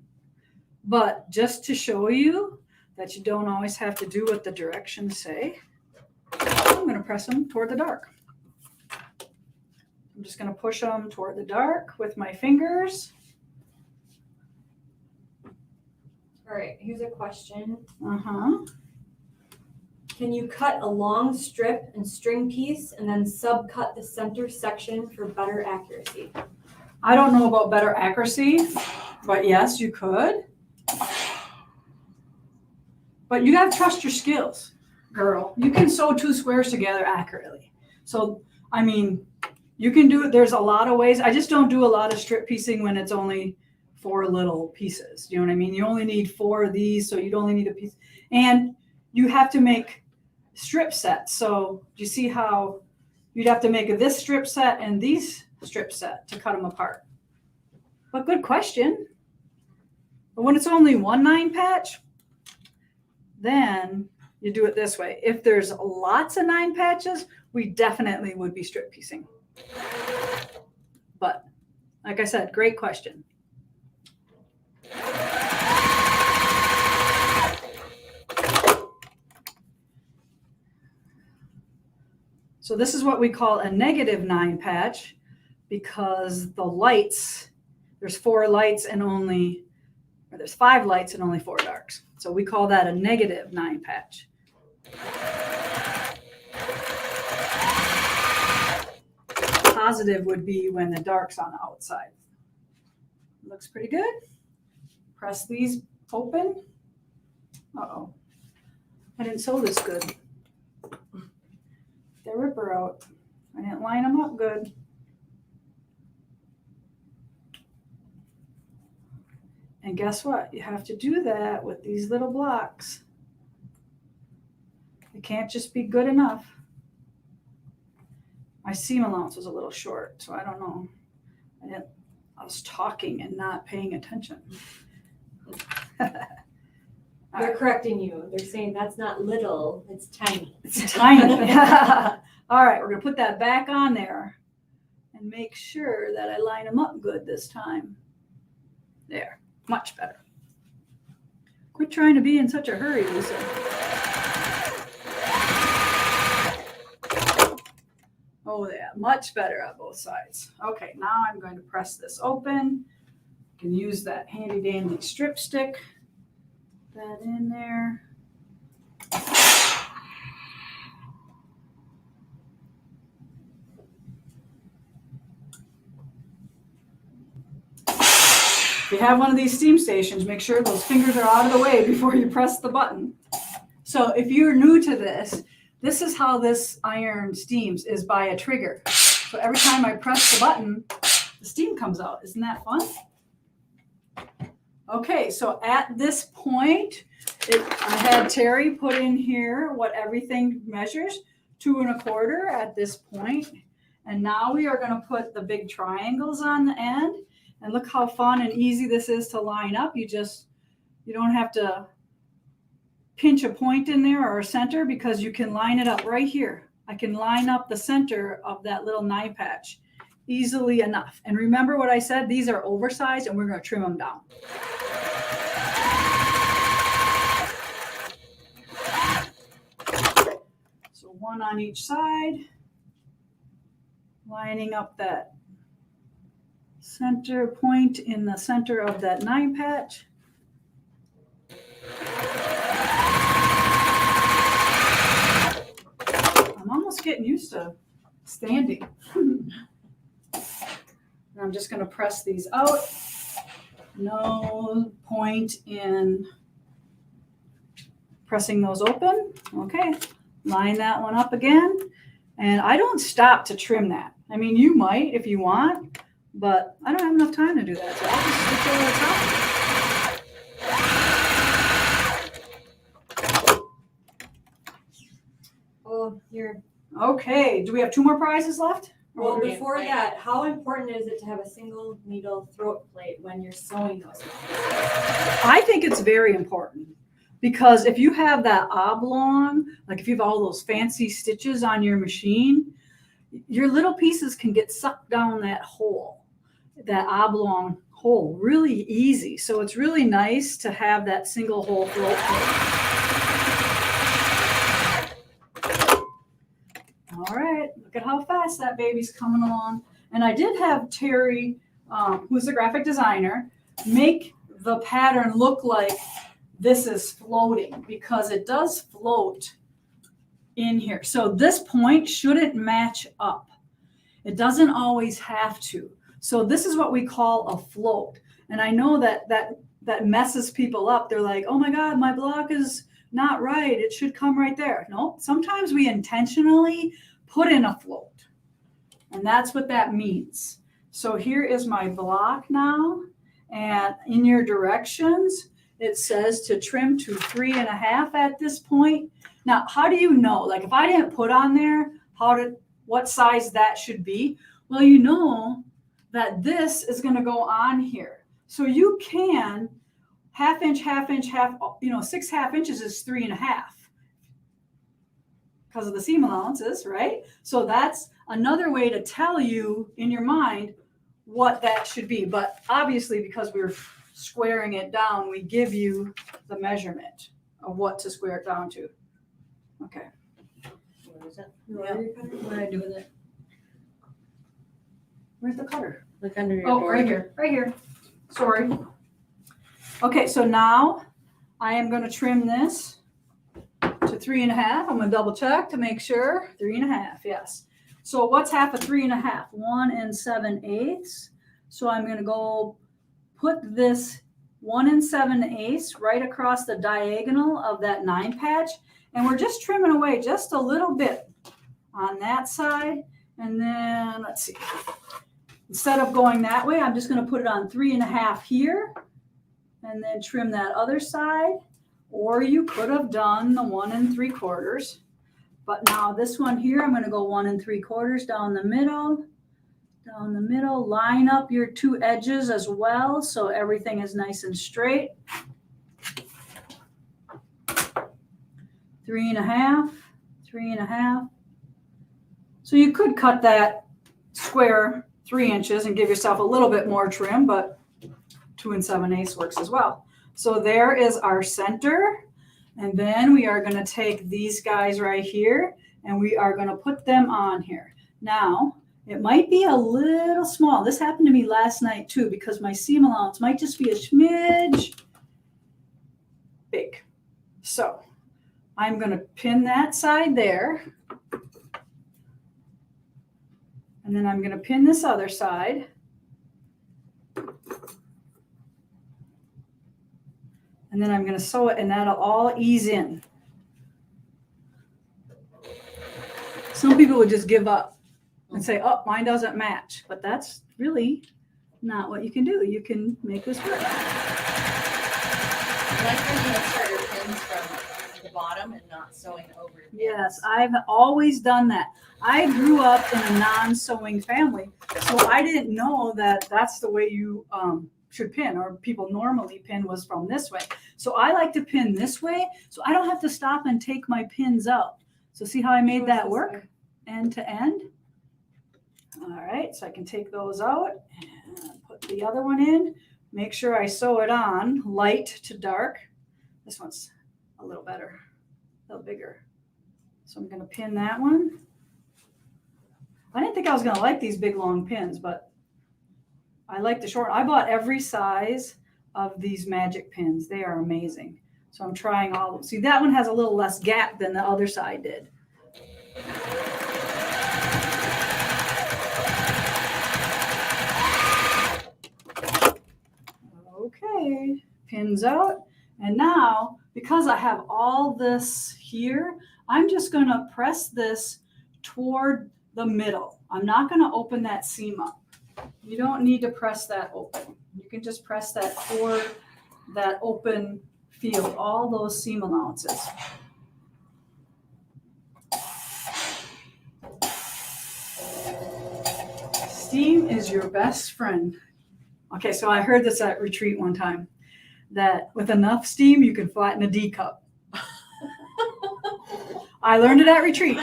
But just to show you that you don't always have to do what the directions say, I'm going to press them toward the dark. I'm just going to push them toward the dark with my fingers. All right, here's a question. Uh-huh. Can you cut a long strip and string piece and then subcut the center section for better accuracy? I don't know about better accuracy, but yes, you could. But you got to trust your skills, girl. You can sew 2 squares together accurately. So, I mean, you can do it. There's a lot of ways. I just don't do a lot of strip piecing when it's only 4 little pieces. You know what I mean? You only need 4 of these, so you'd only need a piece. And you have to make strip sets. So do you see how you'd have to make this strip set and these strip set to cut them apart? But good question. But when it's only 1 9 patch, then you do it this way. If there's lots of 9 patches, we definitely would be strip piecing. But like I said, great question. So this is what we call a negative 9 patch, because the lights, there's 4 lights and only, or there's 5 lights and only 4 darks. So we call that a negative 9 patch. Positive would be when the dark's on the outside. Looks pretty good. Press these open. Uh-oh. I didn't sew this good. The ripper out. I didn't line them up good. And guess what? You have to do that with these little blocks. It can't just be good enough. My seam allowance was a little short, so I don't know. I was talking and not paying attention. They're correcting you. They're saying that's not little, it's tiny. It's tiny. All right, we're gonna put that back on there and make sure that I line them up good this time. There, much better. Quit trying to be in such a hurry, Lisa. Oh yeah, much better on both sides. Okay, now I'm going to press this open. You can use that handy dandy strip stick. That in there. If you have one of these steam stations, make sure those fingers are out of the way before you press the button. So if you're new to this, this is how this iron steams, is by a trigger. So every time I press the button, the steam comes out. Isn't that fun? Okay, so at this point, I had Terry put in here what everything measures, 2 1/4 at this point. And now we are gonna put the big triangles on the end. And look how fun and easy this is to line up. You don't have to pinch a point in there or a center, because you can line it up right here. I can line up the center of that little 9 patch easily enough. And remember what I said, these are oversized and we're gonna trim them down. So 1 on each side, lining up that center point in the center of that 9 patch. I'm almost getting used to standing. And I'm just going to press these out. No point in pressing those open. Okay, line that one up again. And I don't stop to trim that. I mean, you might if you want, but I don't have enough time to do that. So I'll just switch over the top. Oh, you're. Okay, do we have 2 more prizes left? Well, Okay, before right. that, how important is it to have a single needle throat plate when you're sewing those? I think it's very important, because if you have that oblong, like if you have all those fancy stitches on your machine, your little pieces can get sucked down that hole, that oblong hole, really easy. So it's really nice to have that single hole throat plate. All right, look at how fast that baby's coming along. And I did have Terry, who's a graphic designer, make the pattern look like this is floating, because it does float in here. So this point shouldn't match up. It doesn't always have to. So this is what we call a float. And I know that messes people up. They're like, oh my God, my block is not right. It should come right there. No, sometimes we intentionally put in a float. And that's what that means. So here is my block now. And in your directions, it says to trim to 3 1/2 at this point. Now, how do you know? Like if I didn't put on there what size that should be, well, you know that this is going to go on here. So you can 1/2 inch, 1/2 inch, 6 1/2 inches is 3 1/2. because of the seam allowances, right? So that's another way to tell you in your mind what that should be. But obviously, because we're squaring it down, we give you the measurement of what to square it down to. Okay. What is it? Yeah. What did I do with it? Where's the cutter? Look under your Oh, door. right here. Sorry. Okay, so now I am going to trim this to 3.5. I'm going to double check to make sure. 3.5, yes. So what's half of 3.5? 1 7/8. So I'm going to go put this 1 7/8 right across the diagonal of that 9 patch. And we're just trimming away just a little bit on that side. And then, let's see. Instead of going that way, I'm just going to put it on 3.5 here and then trim that other side. Or you could have done the 1 3/4. But now this one here, I'm going to go 1 3/4 down the middle. Down the middle, line up your 2 edges as well so everything is nice and straight. 3.5, 3.5. So you could cut that square 3 inches and give yourself a little bit more trim, but 2 7/8 works as well. So there is our center. And then we are going to take these guys right here and we are going to put them on here. Now, it might be a little small. This happened to me last night too because my seam allowance might just be a smidge big. So I'm going to pin that side there. And then I'm going to pin this other side. And then I'm going to sew it and that'll all ease in. Some people would just give up and say, oh, mine doesn't match. But that's really not what you can do. You can make this work. I like when you insert your pins from the bottom and not sewing over the pins. Yes, I've always done that. I grew up in a non-sewing family, so I didn't know that that's the way you should pin, or people normally pin was from this way. So I like to pin this way, so I don't have to stop and take my pins out. So see how I made that work? End to end. All right, so I can take those out and put the other one in. Make sure I sew it on light to dark. This one's a little better, a little bigger. So I'm going to pin that one. I didn't think I was going to like these big long pins, but I like the short. I bought every size of these magic pins. They are amazing. So I'm trying all of them. See, that one has a little less gap than the other side did. Okay, pins out. And now, because I have all this here, I'm just going to press this toward the middle. I'm not going to open that seam up. You don't need to press that open. You can just press that toward that open field, all those seam allowances. Steam is your best friend. Okay, so I heard this at retreat one time, that with enough steam, you can flatten a D cup. I learned it at retreat.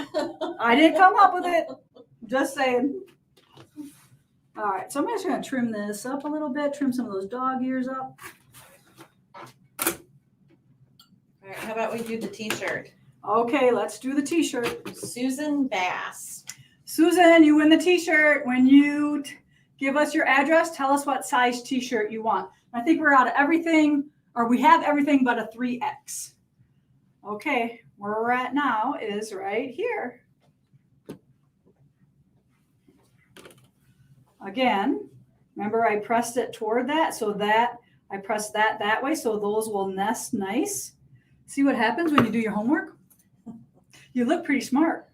I didn't come up with it. Just saying. All right, so I'm just going to trim this up a little bit, trim some of those dog ears up. All right, how about we do the t-shirt? Okay, let's do the t-shirt. Susan Bass. Susan, you win the t-shirt. When you give us your address, tell us what size t-shirt you want. I think we're out of everything, or we have everything but a 3X. Okay, where we're at now is right here. Again, remember I pressed it toward that, so that I pressed that way, so those will nest nice. See what happens when you do your homework? You look pretty smart.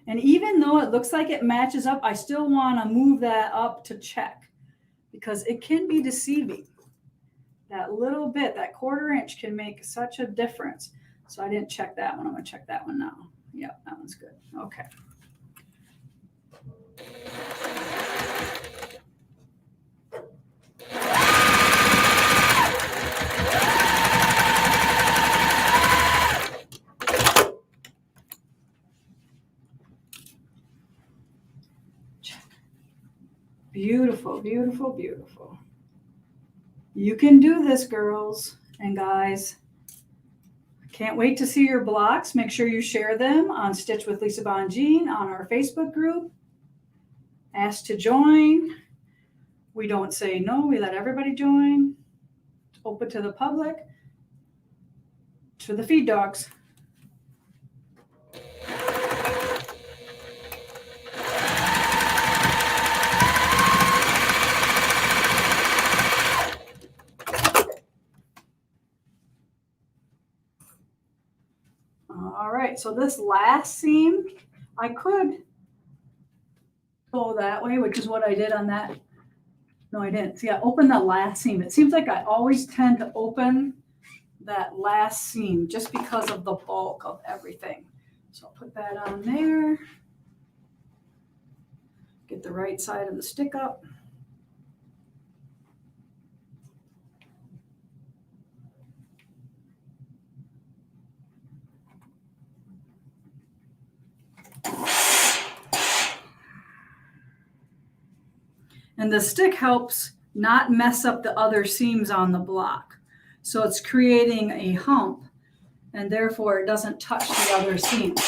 And even though it looks like it matches up, I still want to move that up to check because it can be deceiving. That little bit, that 1/4 inch can make such a difference. So I didn't check that one. I'm going to check that one now. Yep, that one's good. Okay. Beautiful, beautiful, beautiful. You can do this, girls and guys. Can't wait to see your blocks. Make sure you share them on Stitch with Lisa Bongean on our Facebook group. Ask to join. We don't say no, we let everybody join. It's open to the public, to the feed dogs. All right, so this last seam, I could go that way, which is what I did on that. No, I didn't. See, I opened the last seam. It seems like I always tend to open that last seam just because of the bulk of everything. So I'll put that on there. Get the right side of the stick up. And the stick helps not mess up the other seams on the block. So it's creating a hump and therefore it doesn't touch the other seams.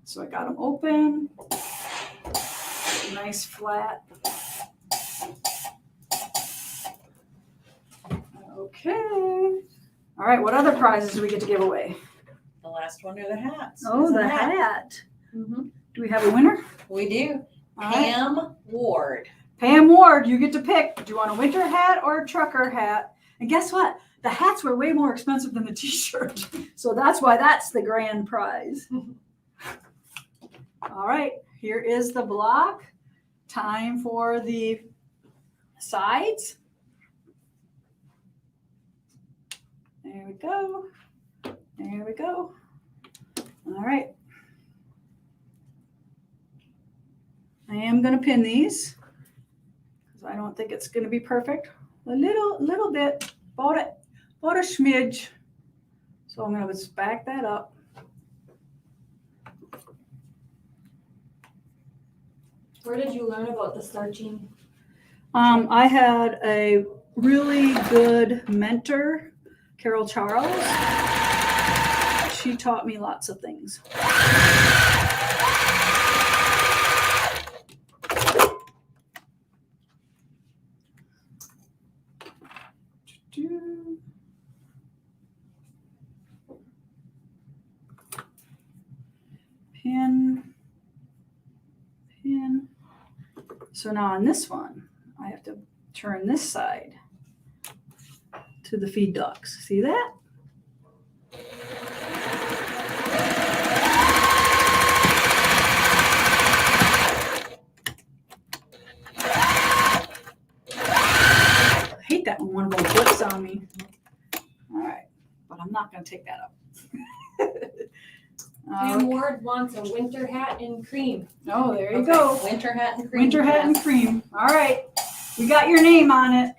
So I got them open, nice flat. Okay. All right, what other prizes do we get to give away? The last one are the hats. Oh, It's a the hat. Mhm. Do we have a winner? We do. All right. Pam Ward. Pam Ward, you get to pick. Do you want a winter hat or a trucker hat? And guess what? The hats were way more expensive than the t-shirt. So that's why that's the grand prize. All right, here is the block. Time for the sides. There we go. There we go. All right. I am going to pin these because I don't think it's going to be perfect. A little bit, about a smidge. So I'm going to just back that up. Where did you learn about the starching? I had a really good mentor, Carol Charles. She taught me lots of things. Pin. So now on this one, I have to turn this side to the feed ducts. See that? I hate that when one of them flips on me. All right, but I'm not going to take that up. Pam Ward wants a winter hat in cream. Oh, there you Okay. go. Winter hat and cream. Winter hat and cream. All right. We got your name on it.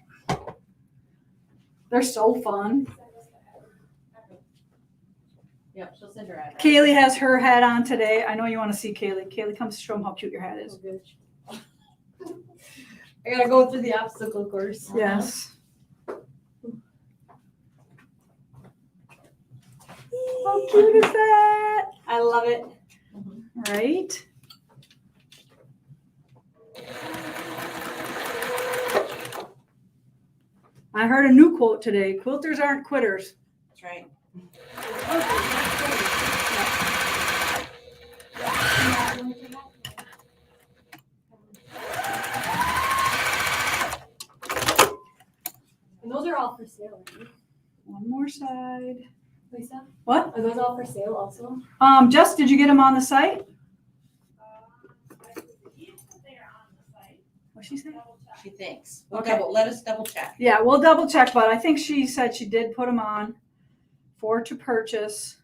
They're so fun. Yep, she'll send her address. Kaylee has her hat on today. I know you want to see Kaylee. Kaylee, come show them how cute your hat is. I gotta go through the obstacle course. Yes. How cute is that? I love it. Right? I heard a new quote today. Quilters aren't quitters. That's right. And those are all for sale, right? One more side. Lisa? What? Are those all for sale also? Jess, did you get them on the site? I believe that they are on the site. What'd she say? Double check. She thinks. We'll Okay. let us double check. Yeah, we'll double check, but I think she said she did put them on for to purchase.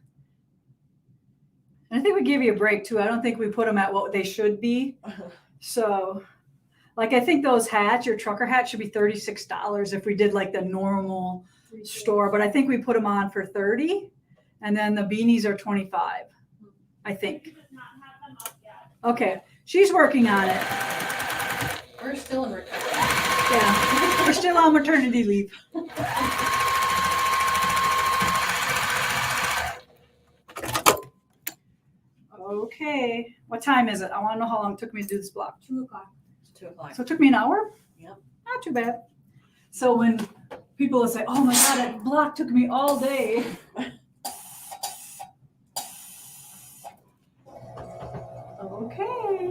And I think we gave you a break too. I don't think we put them at what they should be. So, like, I think those hats, your trucker hat, should be $36 if we did like the normal store. But I think we put them on for $30, and then the beanies are $25. I think. She does not have them up yet. Okay, she's working on it. We're still in recovery. Yeah, we're still on maternity leave. Okay, what time is it? I want to know how long it took me to do this block. 2 o'clock. It's 2 o'clock. So it took me an hour? Yep. Not too bad. So when people will say, oh my God, that block took me all day. Okay.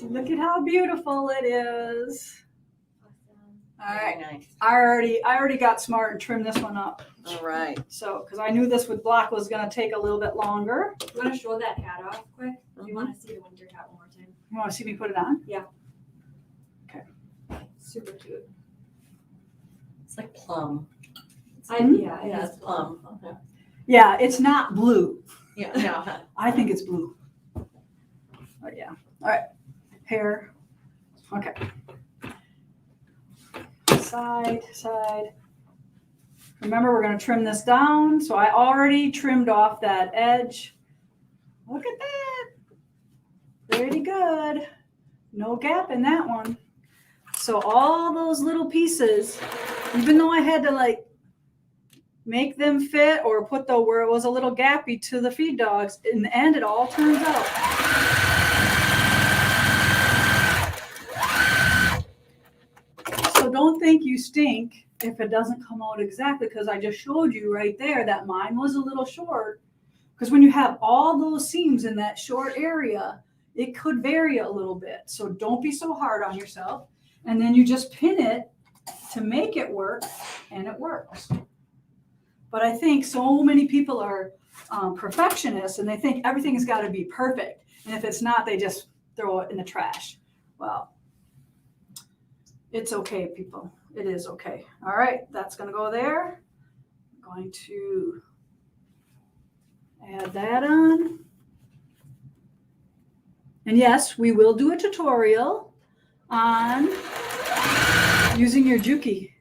Look at how beautiful it is. All right. Very nice. I already got smart and trimmed this one up. All right. So, because I knew this would block was going to take a little bit longer. You want to show that hat off quick? Do you want to see the winter hat one more time? You want to see me put it on? Super cute. It's like plum. Yeah, Yeah, it's plum. Okay. Yeah, it's not blue. Yeah, yeah. I think it's blue. But yeah. All right. Hair. Okay. Side. Remember, we're going to trim this down. So I already trimmed off that edge. Look at that. Pretty good. No gap in that one. So all those little pieces, even though I had to like make them fit or put the where it was a little gappy to the feed dogs, in the end it all turns out. So don't think you stink if it doesn't come out exactly, because I just showed you right there that mine was a little short. Because when you have all those seams in that short area, it could vary a little bit. So don't be so hard on yourself. And then you just pin it to make it work, and it works. But I think so many people are perfectionists, and they think everything has got to be perfect. And if it's not, they just throw it in the trash. Well, it's okay, people. It is okay. All right, that's going to go there. I'm going to add that on. And yes, we will do a tutorial on using your Juki.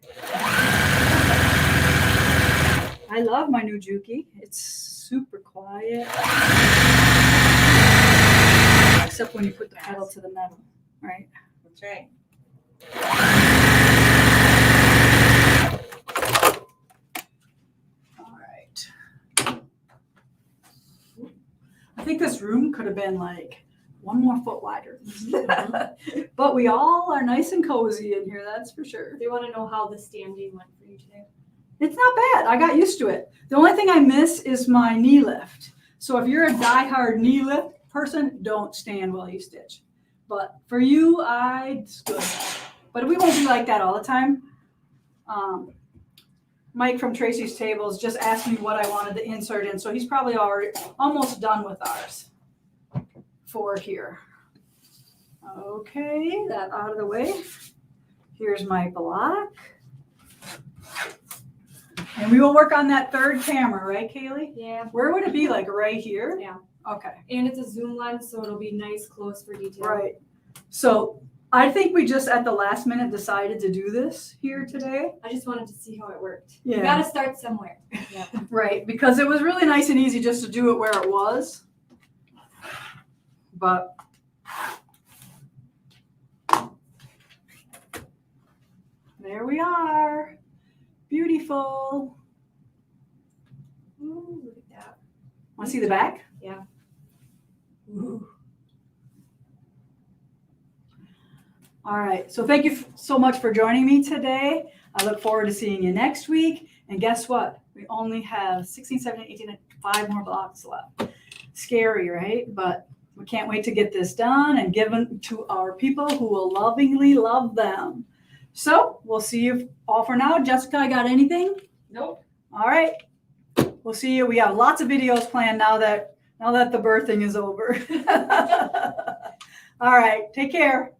I love my new Juki. It's super quiet. Except when you put the pedal to the metal, right? That's right. All right. I think this room could have been like 1 more foot wider. But we all are nice and cozy in here, that's for sure. They want to know how the standing went for you today. It's not bad. I got used to it. The only thing I miss is my knee lift. So if you're a diehard knee lift person, don't stand while you stitch. But for you, it's good. But we won't be like that all the time. Mike from Tracy's Tables just asked me what I wanted to insert in. So he's probably almost done with ours for here. Okay, that out of the way. Here's my block. And we will work on that third camera, right, Kaylee? Yeah. Where would it be, like right here? Yeah. Okay, And it's a zoom lens, so it'll be nice close for detail. right. So I think we just at the last minute decided to do this here today. I just wanted to see how it worked. Yeah. You got to start somewhere. Yeah. Right, because it was really nice and easy just to do it where it was. But there we are. Beautiful. Ooh, look at that. Want to see the back? Yeah. Ooh. All right. So thank you so much for joining me today. I look forward to seeing you next week. And guess what? We only have 16, 17, 18, and 5 more blocks left. Scary, right? But we can't wait to get this done and give them to our people who will lovingly love them. So we'll see you all for now. Jessica, I got anything? Nope. All right. We'll see you. We have lots of videos planned now that the birthing is over. All right. Take care.